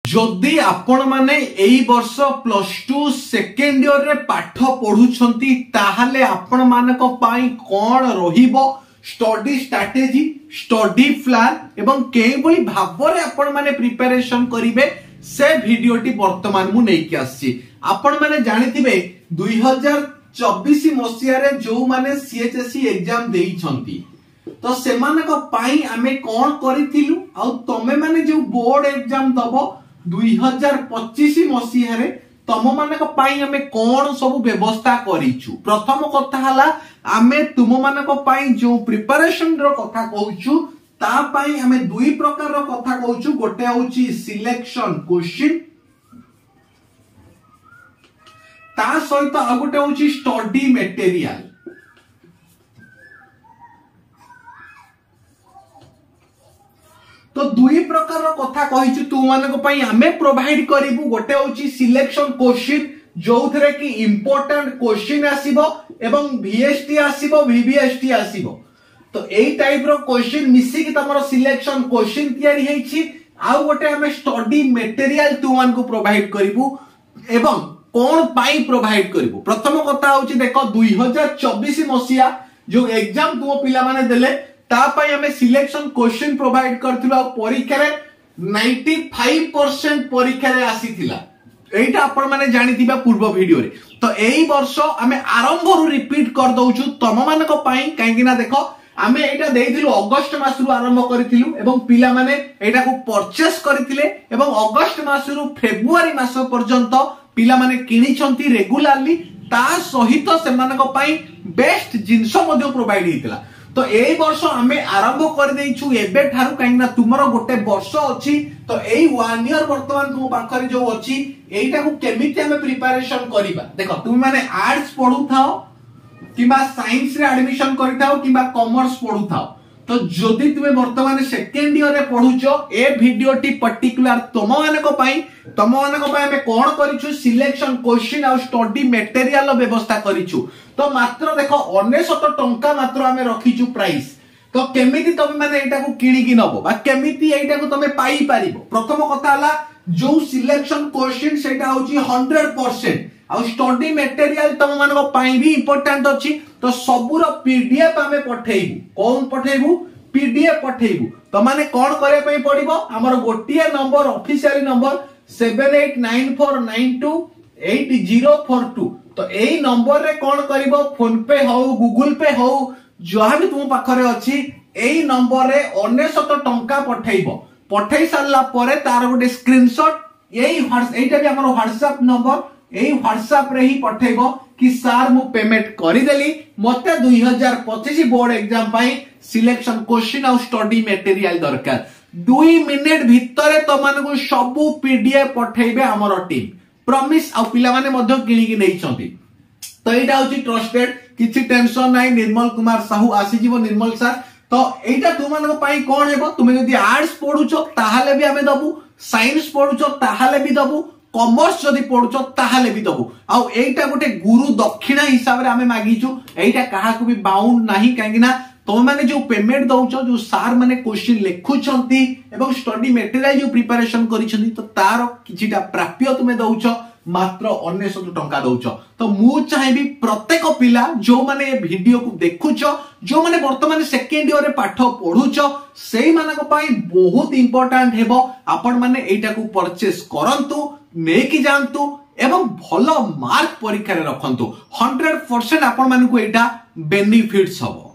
जदि आपण माने एई वर्ष +2 सेकेंड ईयर रे पाठ पढुछंती ताहाले आपण मानक पाई कोन रहिबो स्टडी स्ट्रेटेजी स्टडी प्लान एवं केबोली भाबरे आपण माने प्रिपरेशन करिवे से वीडियोटी वर्तमान मु नै कि आसी। आपण माने जानिथिबे 2024 मसिया रे जो माने सीएचएससी एग्जाम देई छंती तो सेमानक पाई आमे कोन करिथिलु आ तमे माने जो बोर्ड एग्जाम दबो 2025 मसिया रे तम मानक पाई आमे कोन सब व्यवस्था करिछु। प्रथम कथा हला आमे तुम मानक पाई जो प्रिपरेशन रो कथा कहूछु ता पाई आमे दुई प्रकार रो कथा कहूछु। गोटे होची सिलेक्शन क्वेश्चन ता सहित आ गोटे होची स्टडी मटेरियल। तो दुई प्रकार रो कथा कहिछु तू मानक पई हमें प्रोवाइड करिवु। गोटे होची सिलेक्शन क्वेश्चन जोथरे कि इंपोर्टेंट क्वेश्चन आसीबो एवं वीएसटी आसीबो वीबीएसटी आसीबो। तो एई टाइप रो क्वेश्चन मिसी कि तमरो सिलेक्शन क्वेश्चन तयारी हेछि। आ गोटे हमें स्टडी मटेरियल तू मान को प्रोवाइड करिवु एवं कोन पाई प्रोवाइड करिवु। प्रथम कथा होची देखो 2024 मसिया जो एग्जाम तुम पिला माने देले ता पाई हमें सिलेक्शन क्वेश्चन प्रोवाइड करथिलो। आ परीक्षा रे 95% परीक्षा रे आसीथिला। एटा आपण माने जानिथिबा पूर्व वीडियो रे। तो एई वर्ष हमें आरंभ रु रिपीट कर दउछु तम मानक पाई काहेकि ना देखो आमे एटा देइथिलु अगस्त मास रु आरंभ करिथिलु एवं पिला माने एटा को परचेस करिथिले एवं अगस्त मास रु फेब्रुआरी मास पर्यंत पिला माने किनि छंती रेगुलरली ता सहित से मानक पाई बेस्ट जिंसो मध्ये प्रोवाइड हेतिला। तो एई वर्ष हमें आरंभ कर देइछु एबे ठारू काइना तुमरो गोटे वर्ष अछि। तो एई 1 ईयर वर्तमान तुम पाखरे जो अछि एइटा को केमिति हमें प्रिपरेशन करिबा। देखो तुम माने आर्ट्स पढु थाओ किबा साइंस रे एडमिशन करि थाओ किबा कॉमर्स पढु थाओ तो जदि तुमे वर्तमान सेकेंड ईयर रे पढुचो ए वीडियोटी पर्टिकुलर तम मानक पाई हमें कोन करिछु सिलेक्शन क्वेश्चन आ स्टडी मटेरियल व्यवस्था करिछु। तो मात्र देखो 99 टंका मात्र हमें रखिछु प्राइस। तो केमिति तमे माने एटा को किणी कि नबो बा केमिति एटा को तमे पाई पारिबो। प्रथम कथा हला जो सिलेक्शन क्वेश्चन सेटा होची 100% आ स्टडी मटेरियल तम मानक पाई भी इंपोर्टेंट अछि। तो सबुर पीडीएफ हमें पठेइबु। कोन पठेइबु पीडीएफ पठेइबु। तो माने कोन करे पई पड़िबो हमर गोटिए नंबर ऑफिशियल नंबर 7894928042। तो एई नंबर रे कोन करिवो फोन पे हो गूगल पे हो जहा भी तुम पाखरे अछि एई नंबर रे 99 टंका पठेइबो। पठेई सारला परे तार गोटे स्क्रीनशॉट एइटा भी हमर व्हाट्सएप नंबर एई व्हाट्सएप रे ही पठेइबो कि सर मु पेमेंट करि देली मते 2025 बोर्ड एग्जाम पाई सिलेक्शन क्वेश्चन और स्टडी मटेरियल दरकार। 2 मिनिट भितरे तो मानकु सबु पीडीएफ पठेइबे हमर टीम प्रॉमिस। आ पिला माने मध्य किणी कि नै छथि। तो एटा होची ट्रस्टेड किछि टेंशन नै निर्मल कुमार साहू आसी जीवो निर्मल सर। तो एटा तुम मानक पाई कोन हेबो तुमे जदि आर्ट्स पढुचो ताहाले भी हमें दबु साइंस पढुचो ताहाले भी दबु कॉमर्स जदि पढुचो ताहाले भी दबु। आ एटा गोटे गुरु दक्षिणा हिसाब रे हमें मागिचु। एटा काहा को भी बाउंड नाही काहेकि ना तुम माने जो पेमेंट दउचो जो सार माने क्वेश्चन लेखुछंती एवं स्टडी मटेरियल जो प्रिपरेशन करिछंती तो तार किछिटा प्राप्य तुमे दउचो मात्र 99 टंका दउचो। तो मु चाहेबी प्रत्येक पिला जो माने वीडियो को देखुचो जो माने वर्तमान सेकेंड ईयर रे पाठ पढुचो सेई मानक पाई बहुत इंपोर्टेंट हेबो। आपण माने एटा को परचेस करंतु नेकी जानतु एवं भलो मार्क परीक्षा रे रखंतु 100% आपण मानकु एटा बेनिफिट्स हबो।